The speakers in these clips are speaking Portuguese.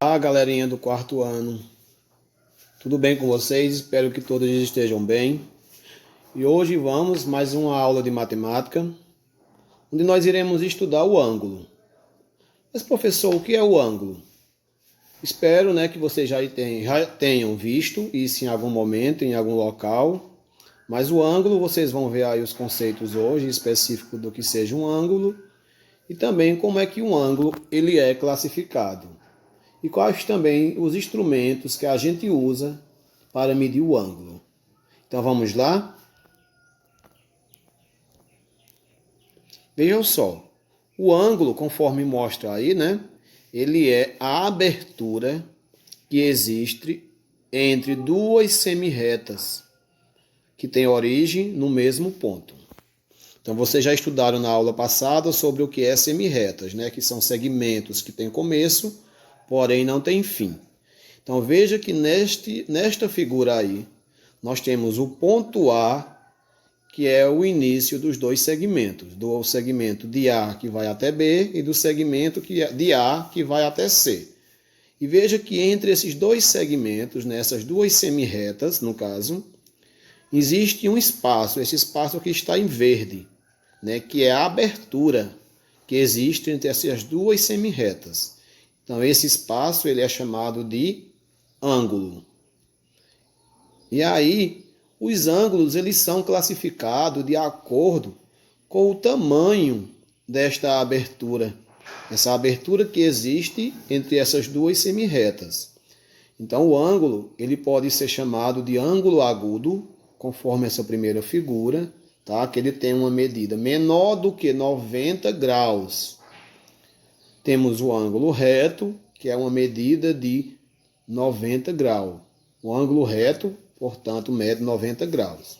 Olá, galerinha do quarto ano. Tudo bem com vocês? Espero que todos estejam bem. E hoje vamos mais uma aula de matemática, onde nós iremos estudar o ângulo. Mas, professor, o que é o ângulo? Espero, que vocês já tenham visto isso em algum momento, em algum local. Mas o ângulo, vocês vão ver aí os conceitos hoje, específicos do que seja um ângulo. E também como é que um ângulo ele é classificado. E quais também os instrumentos que a gente usa para medir o ângulo. Então vamos lá? Vejam só, o ângulo, conforme mostra aí, ele é a abertura que existe entre duas semirretas que têm origem no mesmo ponto. Então vocês já estudaram na aula passada sobre o que é semirretas, que são segmentos que têm começo, porém não tem fim. Então veja que nesta figura aí, nós temos o ponto A, que é o início dos dois segmentos, do segmento de A que vai até B e do segmento de A que vai até C. E veja que entre esses dois segmentos, nessas duas semirretas, no caso, existe um espaço, esse espaço aqui está em verde, que é a abertura que existe entre essas duas semirretas. Então, esse espaço ele é chamado de ângulo. E aí, os ângulos eles são classificados de acordo com o tamanho desta abertura. Essa abertura que existe entre essas duas semirretas. Então, o ângulo ele pode ser chamado de ângulo agudo, conforme essa primeira figura, que ele tem uma medida menor do que 90 graus. Temos o ângulo reto, que é uma medida de 90 graus. O ângulo reto, portanto, mede 90 graus.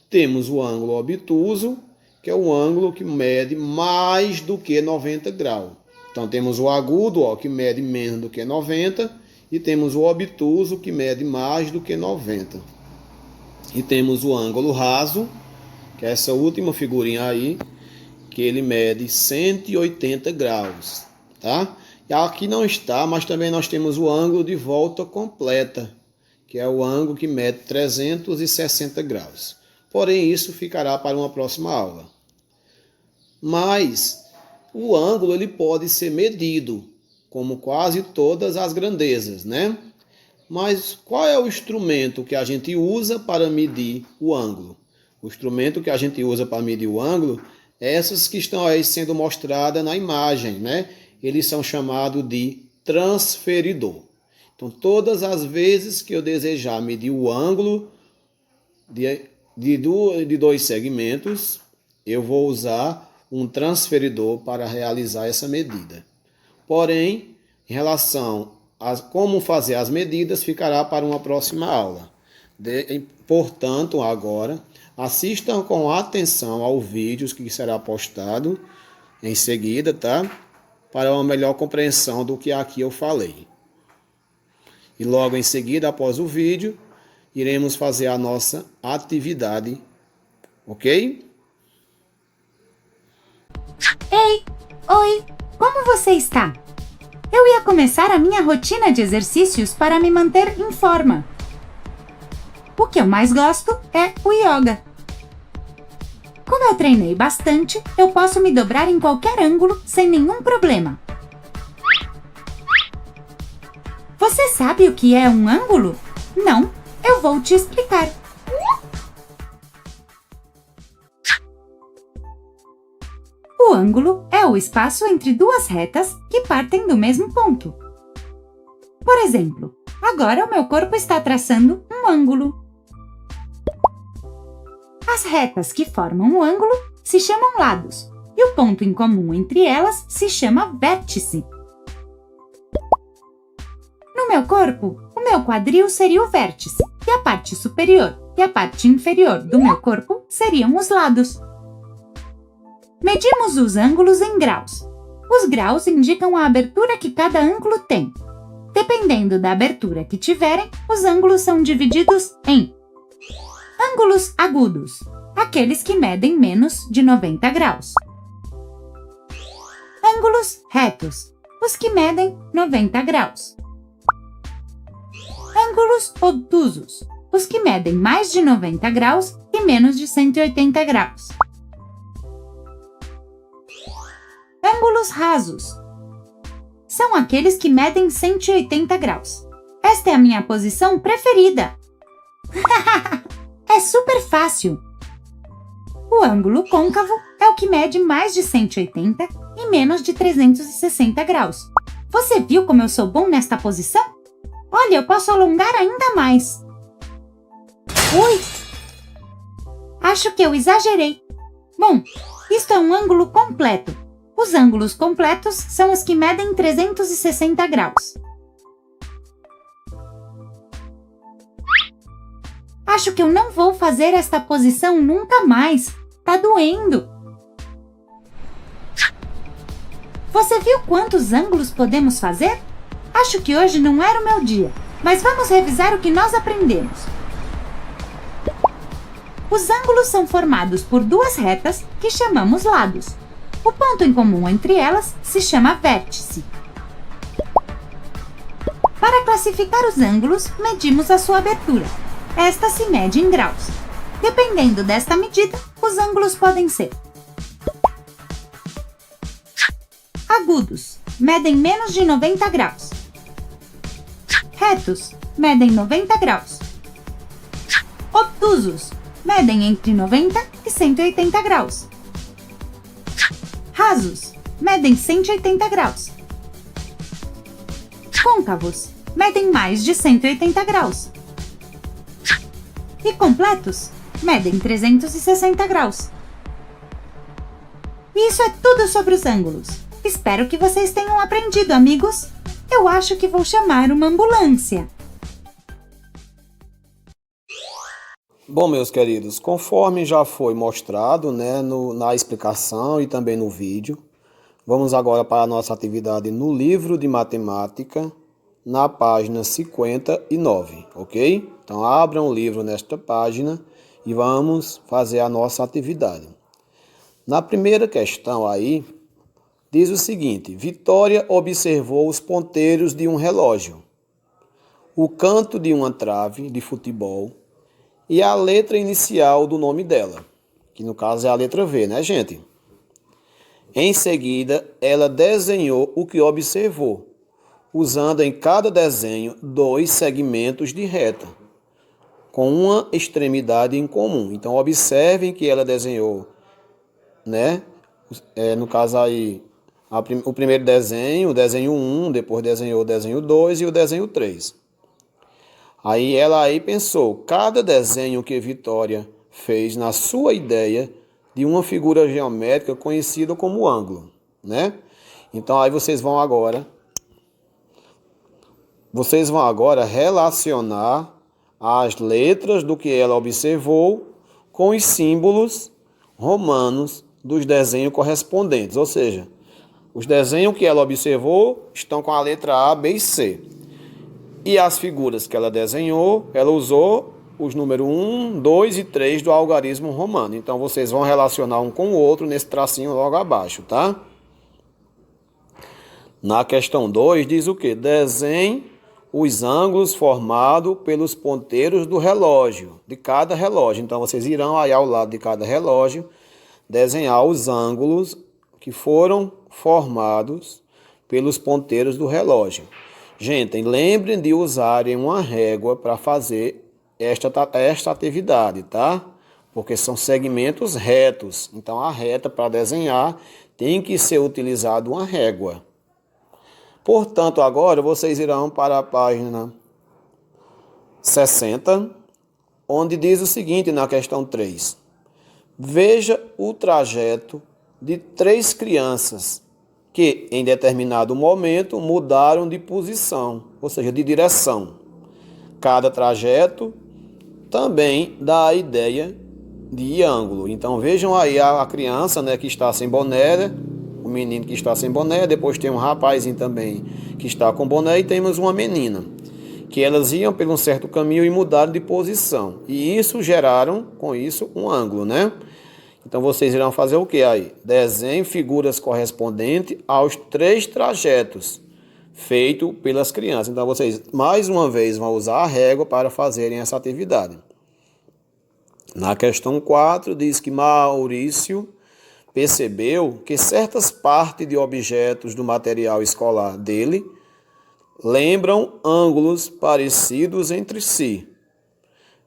Temos o ângulo obtuso, que é o ângulo que mede mais do que 90 graus. Então, temos o agudo, que mede menos do que 90, e temos o obtuso, que mede mais do que 90. E temos o ângulo raso, que é essa última figurinha aí, que ele mede 180 graus. E aqui não está, mas também nós temos o ângulo de volta completa, que é o ângulo que mede 360 graus. Porém, isso ficará para uma próxima aula. Mas o ângulo ele pode ser medido, como quase todas as grandezas, Mas qual é o instrumento que a gente usa para medir o ângulo? O instrumento que a gente usa para medir o ângulo é essas que estão aí sendo mostradas na imagem, Eles são chamados de transferidor. Então, todas as vezes que eu desejar medir o ângulo de dois segmentos, eu vou usar um transferidor para realizar essa medida. Porém, em relação a como fazer as medidas, ficará para uma próxima aula. Portanto, agora, assistam com atenção ao vídeo que será postado em seguida, para uma melhor compreensão do que aqui eu falei. E logo em seguida, após o vídeo, iremos fazer a nossa atividade, ok? Ei, oi, como você está? Eu ia começar a minha rotina de exercícios para me manter em forma. O que eu mais gosto é o yoga. Como eu treinei bastante, eu posso me dobrar em qualquer ângulo sem nenhum problema. Você sabe o que é um ângulo? Não, eu vou te explicar. O ângulo é o espaço entre duas retas que partem do mesmo ponto. Por exemplo, agora o meu corpo está traçando um ângulo. As retas que formam o ângulo se chamam lados, e o ponto em comum entre elas se chama vértice. No meu corpo, o meu quadril seria o vértice, e a parte superior e a parte inferior do meu corpo seriam os lados. Medimos os ângulos em graus. Os graus indicam a abertura que cada ângulo tem. Dependendo da abertura que tiverem, os ângulos são divididos em ângulos agudos, aqueles que medem menos de 90 graus. Ângulos retos, os que medem 90 graus. Ângulos obtusos, os que medem mais de 90 graus e menos de 180 graus. Ângulos rasos são aqueles que medem 180 graus. Esta é a minha posição preferida. É super fácil. O ângulo côncavo é o que mede mais de 180 e menos de 360 graus. Você viu como eu sou bom nesta posição? Olha, eu posso alongar ainda mais. Ui! Acho que eu exagerei. Bom, isto é um ângulo completo. Os ângulos completos são os que medem 360 graus. Acho que eu não vou fazer esta posição nunca mais. Tá doendo. Você viu quantos ângulos podemos fazer? Acho que hoje não era o meu dia, mas vamos revisar o que nós aprendemos. Os ângulos são formados por duas retas que chamamos lados. O ponto em comum entre elas se chama vértice. Para classificar os ângulos, medimos a sua abertura. Esta se mede em graus. Dependendo desta medida, os ângulos podem ser agudos, medem menos de 90 graus. Retos, medem 90 graus. Obtusos, medem entre 90 e 180 graus. Rasos, medem 180 graus. Côncavos, medem mais de 180 graus. E completos, medem 360 graus. E isso é tudo sobre os ângulos. Espero que vocês tenham aprendido, amigos. Eu acho que vou chamar uma ambulância. Bom, meus queridos, conforme já foi mostrado, né, na explicação e também no vídeo, vamos agora para a nossa atividade no livro de matemática, na página 59, ok? Então, abram o livro nesta página e vamos fazer a nossa atividade. Na primeira questão aí, diz o seguinte: Vitória observou os ponteiros de um relógio, o canto de uma trave de futebol e a letra inicial do nome dela, que no caso é a letra V, né, gente? Em seguida, ela desenhou o que observou, usando em cada desenho 2 segmentos de reta, com uma extremidade em comum. Então, observem que ela desenhou, né? No caso aí, o primeiro desenho, o desenho 1, depois desenhou o desenho 2 e o desenho 3. Aí ela pensou, cada desenho que Vitória fez na sua ideia de uma figura geométrica conhecida como ângulo, né? Então aí vocês vão agora relacionar as letras do que ela observou com os símbolos romanos dos desenhos correspondentes, ou seja, os desenhos que ela observou estão com a letra A, B e C. E as figuras que ela desenhou, ela usou os números 1, 2 e 3 do algarismo romano. Então, vocês vão relacionar um com o outro nesse tracinho logo abaixo, tá? Na questão 2, diz o quê? Desenhe os ângulos formados pelos ponteiros do relógio, de cada relógio. Então, vocês irão aí ao lado de cada relógio desenhar os ângulos que foram formados pelos ponteiros do relógio. Gente, lembrem de usarem uma régua para fazer esta atividade, tá? Porque são segmentos retos. Então, a reta para desenhar tem que ser utilizada uma régua. Portanto, agora vocês irão para a página 60, onde diz o seguinte na questão 3. Veja o trajeto de 3 crianças que, em determinado momento, mudaram de posição, ou seja, de direção. Cada trajeto também dá a ideia de ângulo. Então, vejam aí a criança, né, que está sem boné, o menino que está sem boné, depois tem um rapazinho também que está com boné e temos uma menina, que elas iam por um certo caminho e mudaram de posição. E isso geraram, com isso, um ângulo, né? Então, vocês irão fazer o que aí? Desenhe figuras correspondentes aos 3 trajetos feito pelas crianças. Então, vocês, mais uma vez, vão usar a régua para fazerem essa atividade. Na questão 4, diz que Maurício percebeu que certas partes de objetos do material escolar dele lembram ângulos parecidos entre si.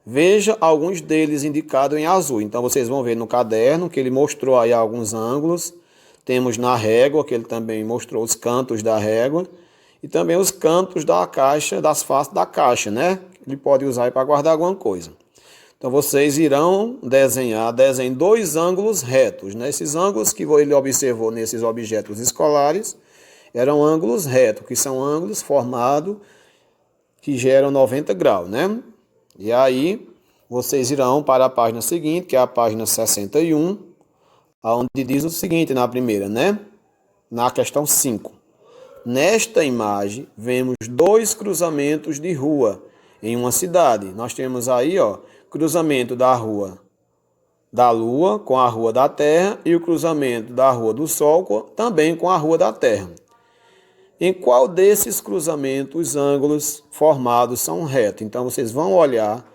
Veja alguns deles indicados em azul. Então, vocês vão ver no caderno que ele mostrou aí alguns ângulos. Temos na régua, que ele também mostrou os cantos da régua. E também os cantos da caixa, das faces da caixa, né? Ele pode usar para guardar alguma coisa. Então, vocês irão desenhem 2 ângulos retos, né? Esses ângulos que ele observou nesses objetos escolares eram ângulos retos, que são ângulos formados que geram 90 graus, né? E aí, vocês irão para a página seguinte, que é a página 61, onde diz o seguinte na primeira, né? Na questão 5. Nesta imagem, vemos 2 cruzamentos de rua em uma cidade. Nós temos aí, cruzamento da rua da Lua com a rua da Terra e o cruzamento da rua do Sol também com a rua da Terra. Em qual desses cruzamentos os ângulos formados são retos? Então, vocês vão olhar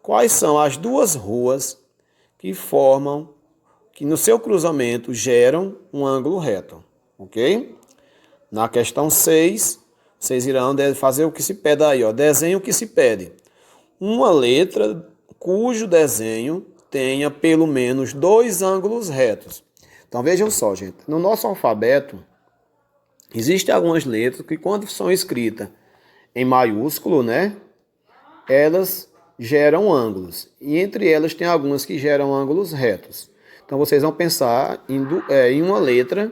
quais são as 2 ruas que no seu cruzamento geram um ângulo reto, ok? Na questão 6, vocês irão fazer o que se pede aí, desenhe o que se pede. Uma letra cujo desenho tenha pelo menos 2 ângulos retos. Então, vejam só, gente, no nosso alfabeto, existem algumas letras que, quando são escritas em maiúsculo, né, elas geram ângulos. E entre elas tem algumas que geram ângulos retos. Então, vocês vão pensar em uma letra.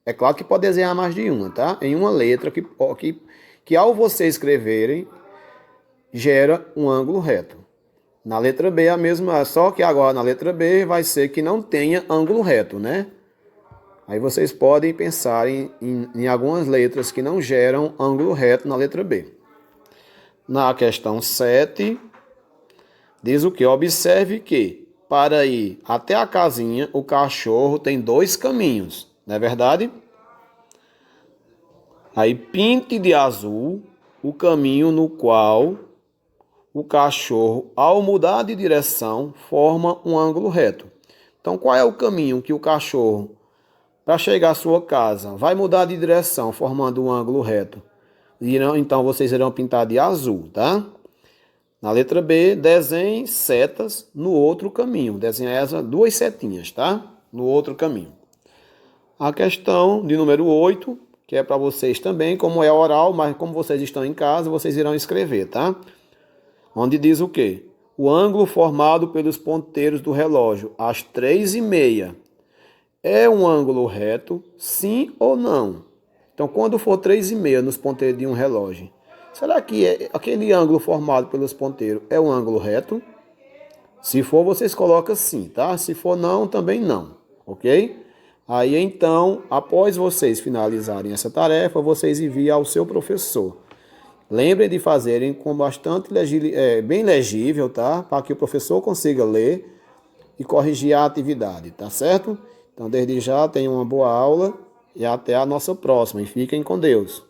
É claro que pode desenhar mais de uma, tá? Em uma letra que ao você escreverem, gera um ângulo reto. Na letra B é a mesma, só que agora na letra B vai ser que não tenha ângulo reto, né? Aí vocês podem pensar em algumas letras que não geram ângulo reto na letra B. Na questão 7, diz o que? Observe que, para ir até a casinha, o cachorro tem 2 caminhos, não é verdade? Aí pinte de azul o caminho no qual o cachorro, ao mudar de direção, forma um ângulo reto. Então, qual é o caminho que o cachorro, para chegar à sua casa, vai mudar de direção, formando um ângulo reto? Então, vocês irão pintar de azul, tá? Na letra B, desenhe setas no outro caminho. Desenhe essas 2 setinhas, tá? No outro caminho. A questão de número 8, que é para vocês também, como é oral, mas como vocês estão em casa, vocês irão escrever, tá? Onde diz o quê? O ângulo formado pelos ponteiros do relógio às 3h30 é um ângulo reto, sim ou não? Então, quando for 3h30 nos ponteiros de um relógio, será que aquele ângulo formado pelos ponteiros é um ângulo reto? Se for, vocês colocam sim, tá? Se for não, também não, ok? Aí, então, após vocês finalizarem essa tarefa, vocês enviam ao seu professor. Lembrem de fazerem com bastante bem legível, tá? Para que o professor consiga ler e corrigir a atividade, tá certo? Então, desde já, tenham uma boa aula e até a nossa próxima. E fiquem com Deus.